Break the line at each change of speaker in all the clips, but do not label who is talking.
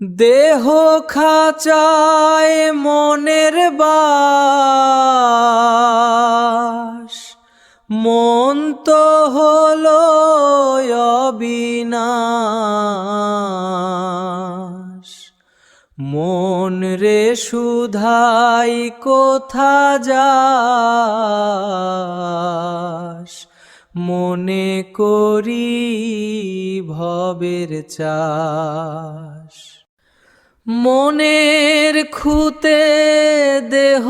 দেহ খাঁচায় মনের বাস, মন তো হলো অবিনাশ। মন রে শুধাই কোথা যাস, মনে করি ভবের চাষ। মনের খুঁতে দেহ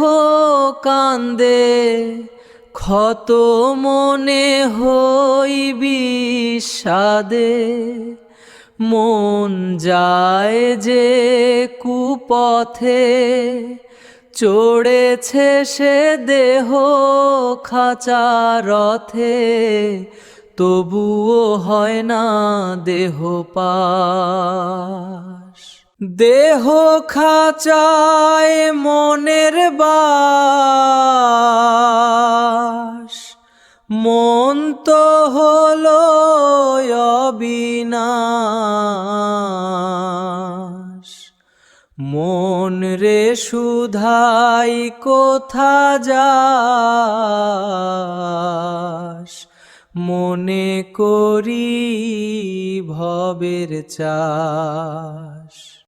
কান্দে, ক্ষত মনে হই বিষাদে। মন যায় যে কুপথে, চড়েছে সে দেহ খাঁচা রথে, তবুও হয় না দেহ পাশ। দেহ খাঁচায় মনের বাস, মন তো হলো অবিনাশ। মন রে শুধাই কোথা যাস, মনে করি ভবের চাষ।